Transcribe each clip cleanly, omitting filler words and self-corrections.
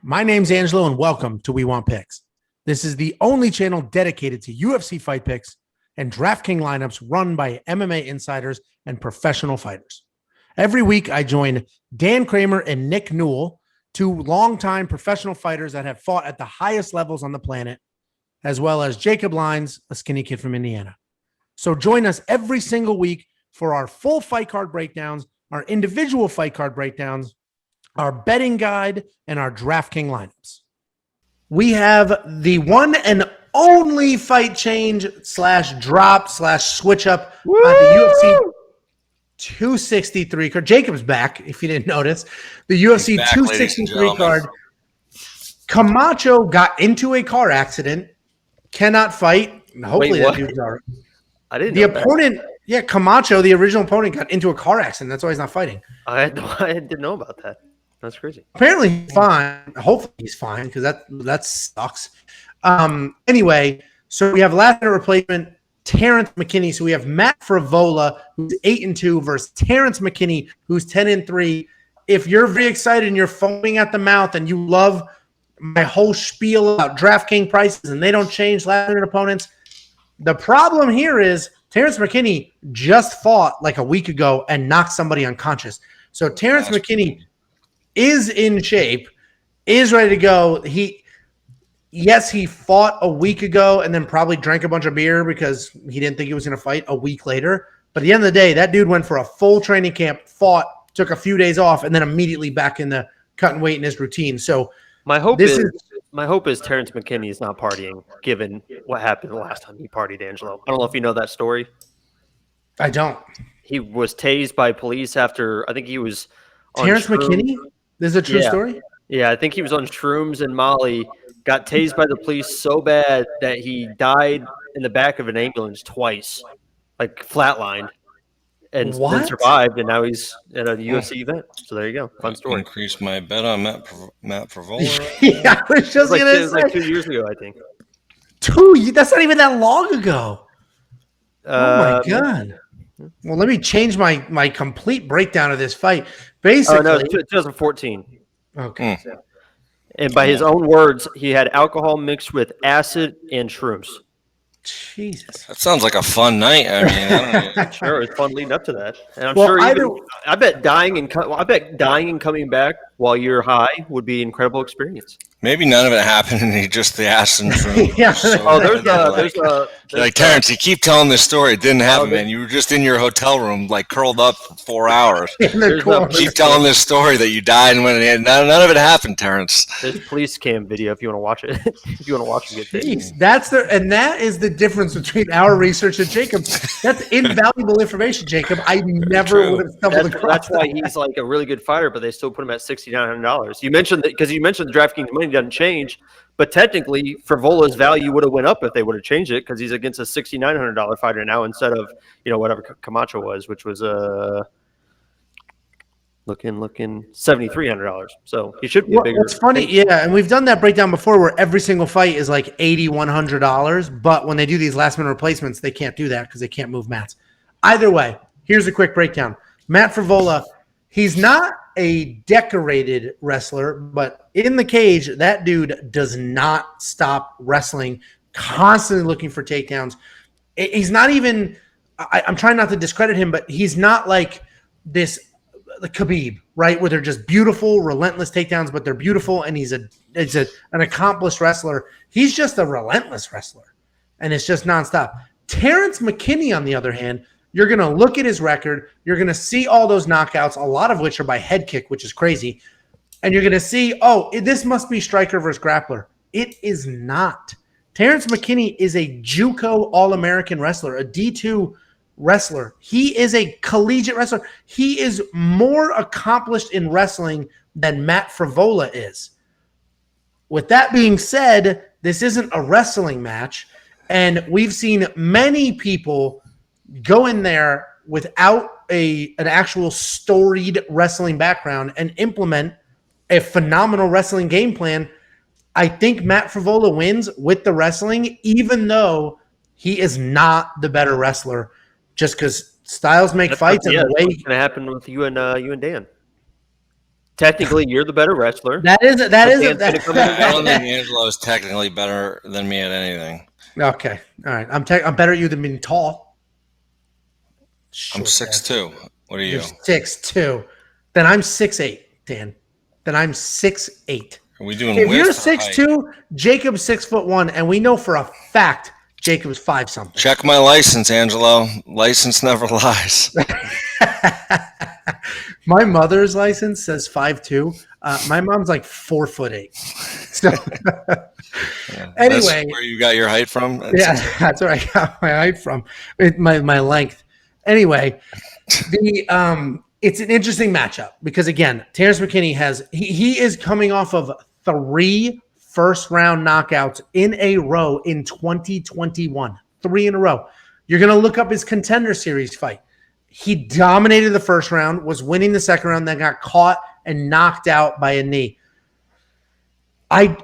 My name's Angelo, and welcome to We Want Picks. This is the only channel dedicated to UFC fight picks and DraftKings lineups run by MMA insiders and professional fighters. Every week, I join Dan Kramer and Nick Newell, two longtime professional fighters that have fought at the highest levels on the planet, as well as Jacob Lyons, a skinny kid from Indiana. So join us every single week for our full fight card breakdowns, our individual fight card breakdowns, our betting guide, and our DraftKings lineups. We have the one and only fight change / drop / switch up on the UFC 263 card. Jacob's back, if you didn't notice. The UFC 263 card. Camacho got into a car accident, cannot fight. Hopefully that dude's all right. I didn't know the opponent, that. Yeah, Camacho, the original opponent, got into a car accident. That's why he's not fighting. I didn't know about that. That's crazy. Apparently he's fine. Hopefully he's fine because that sucks. Anyway, so we have last minute replacement Terrance Mckinney. So we have Matt Frevola, who's 8-2, versus Terrance Mckinney, who's 10-3. If you're very excited and you're foaming at the mouth and you love my whole spiel about DraftKings prices and they don't change last minute opponents, the problem here is Terrance Mckinney just fought like a week ago and knocked somebody unconscious. So Terrance McKinney is in shape, is ready to go. He fought a week ago and then probably drank a bunch of beer because he didn't think he was going to fight a week later. But at the end of the day, that dude went for a full training camp, fought, took a few days off, and then immediately back in the cutting weight in his routine. So my hope is Terrance McKinney is not partying, given what happened the last time he partied, Angelo. I don't know if you know that story. I don't. He was tased by police after, I think he was on Terrance McKinney? This is a true story? Yeah, I think he was on shrooms in Mali, got tased by the police so bad that he died in the back of an ambulance twice, like flatlined, and then survived, and now he's at a UFC event. So there you go. Fun story. Increase my bet on Matt Frevola. Yeah, I was just going to say. It was like 2 years ago, I think. That's not even that long ago. Oh, my God. Well, let me change my complete breakdown of this fight. Basically, no, 2014. Okay. And by his own words, he had alcohol mixed with acid and shrooms. Jesus, that sounds like a fun night. I mean, I don't know. Sure, it was fun leading up to that. And I'm sure I bet dying and coming back while you're high would be an incredible experience. Maybe none of it happened, and just the acid and shrooms. Yeah. So there's Terrance, you keep telling this story. It didn't happen, man. You were just in your hotel room, like curled up for 4 hours. Keep telling this story that you died and went in. None of it happened, Terrance. There's police cam video if you want to watch it. If you want to watch it, get it. That is the difference between our research and Jacob. That's invaluable information, Jacob. I never would have stumbled across. That's why he's like a really good fighter, but they still put him at $6,900. You mentioned that because you mentioned the DraftKings money doesn't change, but technically Frevola's value would have went up if they would have changed it because he's against a $6,900 fighter now instead of whatever Camacho was, which was looking $7,300. So he should be bigger. It's funny, yeah, and we've done that breakdown before where every single fight is like $8,100, but when they do these last minute replacements, they can't do that because they can't move mats. Either way, here's a quick breakdown. Matt Frevola, he's not a decorated wrestler, but in the cage, that dude does not stop wrestling, constantly looking for takedowns. He's not even I'm trying not to discredit him, but he's not like this the Khabib, right? Where they're just beautiful, relentless takedowns, but they're beautiful, and he's an accomplished wrestler. He's just a relentless wrestler, and it's just nonstop. Terrance McKinney, on the other hand, you're going to look at his record. You're going to see all those knockouts, a lot of which are by head kick, which is crazy. And you're going to see, this must be striker versus grappler. It is not. Terrance McKinney is a JUCO All-American wrestler, a D2 wrestler. He is a collegiate wrestler. He is more accomplished in wrestling than Matt Frevola is. With that being said, this isn't a wrestling match, and we've seen many people go in there without an actual storied wrestling background and implement a phenomenal wrestling game plan. I think Matt Frevola wins with the wrestling, even though he is not the better wrestler, just because styles make fights. And the way going to happen with you and Dan. Technically, you're the better wrestler. That is I don't think Angelo is technically better than me at anything. Okay, all right. I'm better at you than being tall. I'm 6'2". What are you? You're 6'2". Then I'm 6'8", Dan. Then I'm 6'8". Are we doing? If you're 6'2", Jacob's 6'1", and we know for a fact Jacob's 5 something. Check my license, Angelo. License never lies. My mother's license says 5'2". My mom's like 4'8". So anyway, that's where you got your height from? That's where I got my height from. My length. Anyway, it's an interesting matchup because again, Terrance McKinney he is coming off of 3 first-round knockouts in a row in 2021. 3 in a row. You're going to look up his Contender Series fight. He dominated the first round, was winning the second round, then got caught and knocked out by a knee. I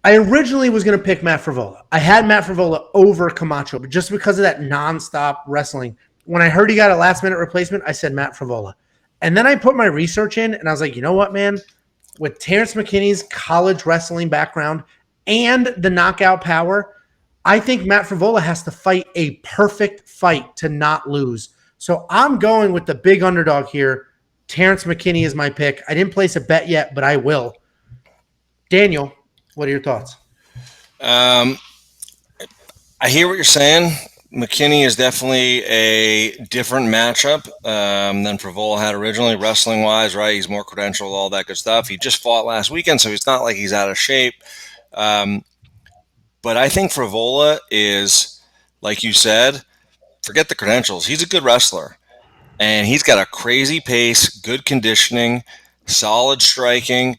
originally was going to pick Matt Frevola. I had Matt Frevola over Camacho, but just because of that nonstop wrestling, when I heard he got a last-minute replacement, I said Matt Frevola. And then I put my research in, and I was like, you know what, man? With Terrance McKinney's college wrestling background and the knockout power, I think Matt Frevola has to fight a perfect fight to not lose. So I'm going with the big underdog here. Terrance McKinney is my pick. I didn't place a bet yet, but I will. Daniel, what are your thoughts? I hear what you're saying. McKinney is definitely a different matchup than Frevola had originally, wrestling-wise, right? He's more credentialed, all that good stuff. He just fought last weekend, so he's not like he's out of shape. But I think Frevola is, like you said, forget the credentials. He's a good wrestler, and he's got a crazy pace, good conditioning, solid striking,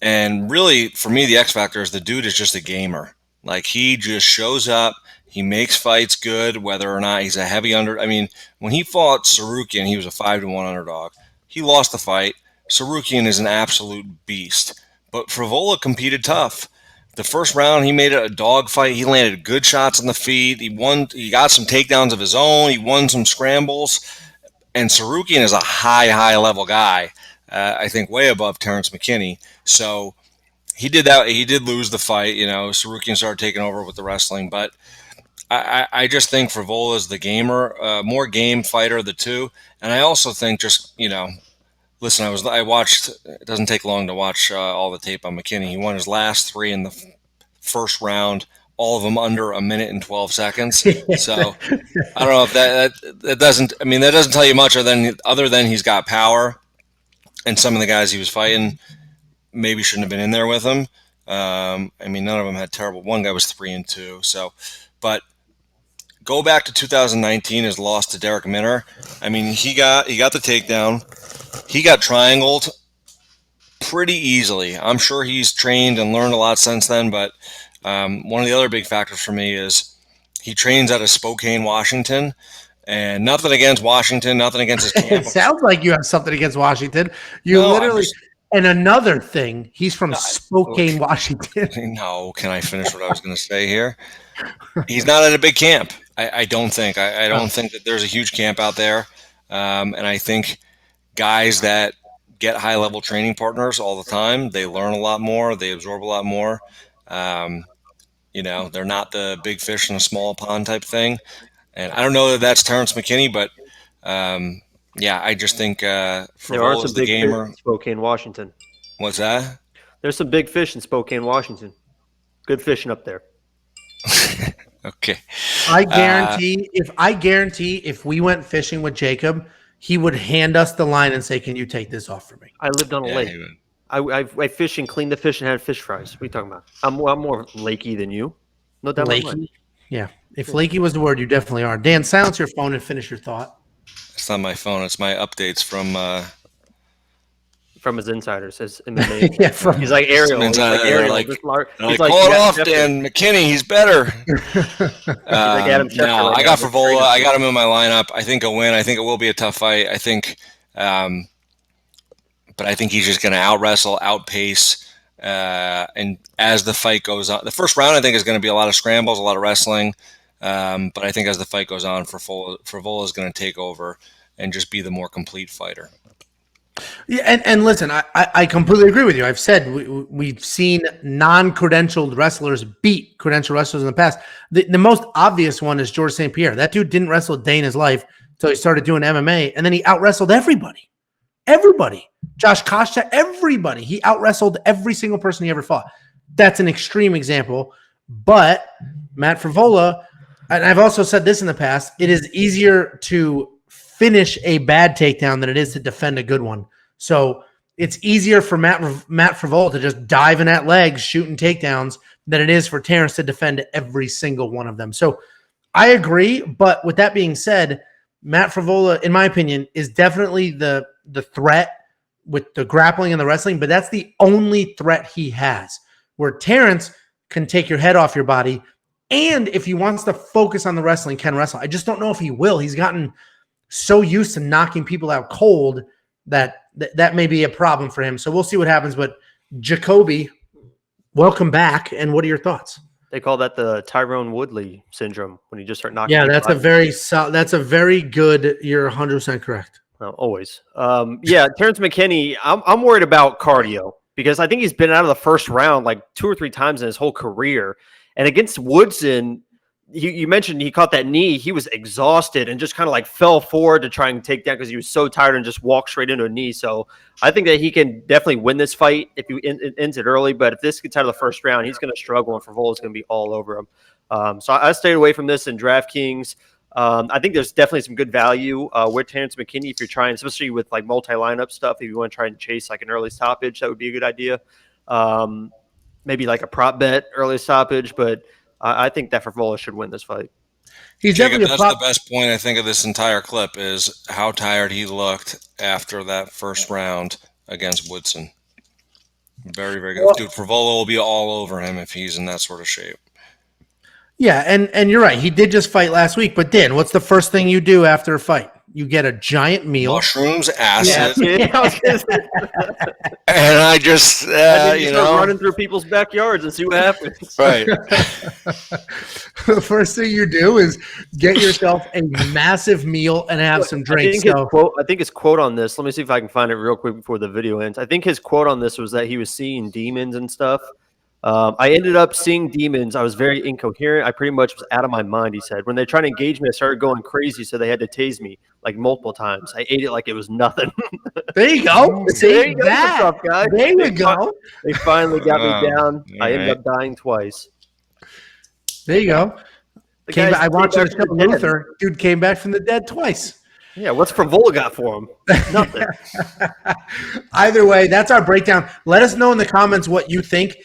and really, for me, the X factor is the dude is just a gamer. Like, he just shows up. He makes fights good, whether or not he's a heavy under. I mean, when he fought Sarukian, he was a 5-1 underdog. He lost the fight. Sarukian is an absolute beast. But Frevola competed tough. The first round, he made it a dog fight. He landed good shots on the feet. He got some takedowns of his own. He won some scrambles. And Sarukian is a high level guy. I think way above Terrance McKinney. So he did that. He did lose the fight. Sarukian started taking over with the wrestling. But I just think Frevola is the gamer, more game fighter of the two. And I also think listen, I watched, it doesn't take long to watch all the tape on McKinney. He won his last 3 in the first round, all of them under 1 minute and 12 seconds. So I don't know if that doesn't tell you much other than he's got power, and some of the guys he was fighting maybe shouldn't have been in there with him. None of them had terrible. One guy was 3-2. So, but go back to 2019, his loss to Derek Minner. He got the takedown. He got triangled pretty easily. I'm sure he's trained and learned a lot since then, but one of the other big factors for me is he trains out of Spokane, Washington, and nothing against Washington, nothing against his camp. It sounds like you have something against Washington. And another thing, he's from Spokane, Washington. No, can I finish what I was going to say here? He's not at a big camp. I don't think. I don't think that there's a huge camp out there, and I think guys that get high-level training partners all the time, they learn a lot more, they absorb a lot more. They're not the big fish in a small pond type thing. And I don't know that that's Terrance McKinney, but I just think Frevola is the gamer. Fish in Spokane, Washington. What's that? There's some big fish in Spokane, Washington. Good fishing up there. Okay. I guarantee if we went fishing with Jacob, he would hand us the line and say, "Can you take this off for me?" I lived on a lake. I fish and cleaned the fish and had fish fries. What are you talking about? I'm more lakey than you. No doubt. Lakey? Yeah. If lakey was the word, you definitely are. Dan, silence your phone and finish your thought. It's not my phone. It's my updates from his insiders. His MMA. He's like Ariel. He's like call it off, Dan McKinney. He's better. Adam Schefter. No, I got Frevola. I got him in my lineup. I think he'll win. I think it will be a tough fight. I think, but I think he's just going to out-wrestle, outpace. And as the fight goes on, the first round I think is going to be a lot of scrambles, a lot of wrestling. But I think as the fight goes on, Frevola is going to take over and just be the more complete fighter. Yeah, and listen, I completely agree with you. I've said we've seen non-credentialed wrestlers beat credentialed wrestlers in the past. The most obvious one is George St. Pierre. That dude didn't wrestle a day in his life until he started doing MMA, and then he out-wrestled everybody. Everybody. Josh Koscheck, everybody. He out-wrestled every single person he ever fought. That's an extreme example. But Matt Frevola, and I've also said this in the past, it is easier to finish a bad takedown than it is to defend a good one. So it's easier for Matt Frevola to just dive in at legs, shooting takedowns, than it is for Terrance to defend every single one of them. So I agree, but with that being said, Matt Frevola, in my opinion, is definitely the threat with the grappling and the wrestling, but that's the only threat he has. Where Terrance can take your head off your body, and if he wants to focus on the wrestling, can wrestle. I just don't know if he will. He's gotten so used to knocking people out cold that may be a problem for him. So we'll see what happens. But Jacoby, welcome back. And what are your thoughts? They call that the Tyrone Woodley syndrome when you just start knocking. Yeah, that's a very good. You're 100% correct. Always. Terrance Mckinney. I'm worried about cardio because I think he's been out of the first round like 2 or 3 times in his whole career. And against Woodson, you mentioned he caught that knee. He was exhausted and just kind of like fell forward to try and take down because he was so tired and just walked straight into a knee. So I think that he can definitely win this fight if he ends it early. But if this gets out of the first round, he's going to struggle and Frevola's going to be all over him. So I stayed away from this in DraftKings. I think there's definitely some good value with Terrance Mckinney if you're trying, especially with like multi-lineup stuff. If you want to try and chase like an early stoppage, that would be a good idea. Maybe like a prop bet early stoppage, but I think that Frevola should win this fight. He's definitely that's the best point I think of this entire clip is how tired he looked after that first round against Woodson. Very, very good. Dude, Frevola will be all over him if he's in that sort of shape. Yeah, and you're right. He did just fight last week, but Dan, what's the first thing you do after a fight? You get a giant meal. Mushrooms, acid. Yeah. And I just, running through people's backyards and see what happens. Right. The first thing you do is get yourself a massive meal and have some drinks. I think his quote on this, let me see if I can find it real quick before the video ends. I think his quote on this was that he was seeing demons and stuff. I ended up seeing demons. I was very incoherent. I pretty much was out of my mind, he said. When they tried to engage me, I started going crazy, so they had to tase me like multiple times. I ate it like it was nothing. There you go. See there you that? Go, guys. There you go. They finally got me down. I ended up dying twice. There you go. I watched the show Luther. Dude came back from the dead twice. Yeah, what's Frevola got for him? Nothing. Either way, that's our breakdown. Let us know in the comments what you think.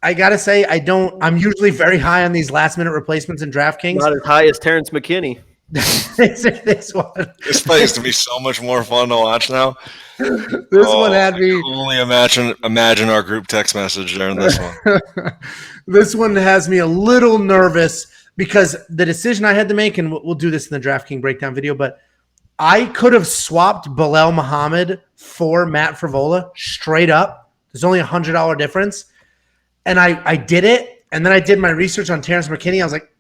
I gotta say, I'm usually very high on these last minute replacements in DraftKings. Not as high as Terrance Mckinney. This one. This fight is to be so much more fun to watch now. This one had me. Only imagine our group text message during this one. This one has me a little nervous because the decision I had to make, and we'll do this in the DraftKings breakdown video, but I could have swapped Belal Muhammad for Matt Frevola straight up. There's only $100 difference. And I did it, and then I did my research on Terrance Mckinney. I was like,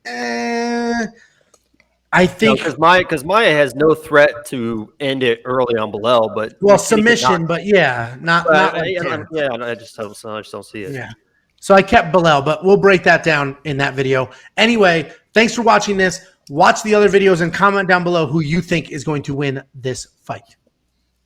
I think because Maya has no threat to end it early on Belal, but submission, but yeah, not like I just don't see it. Yeah, so I kept Belal, but we'll break that down in that video. Anyway, thanks for watching this. Watch the other videos and comment down below who you think is going to win this fight.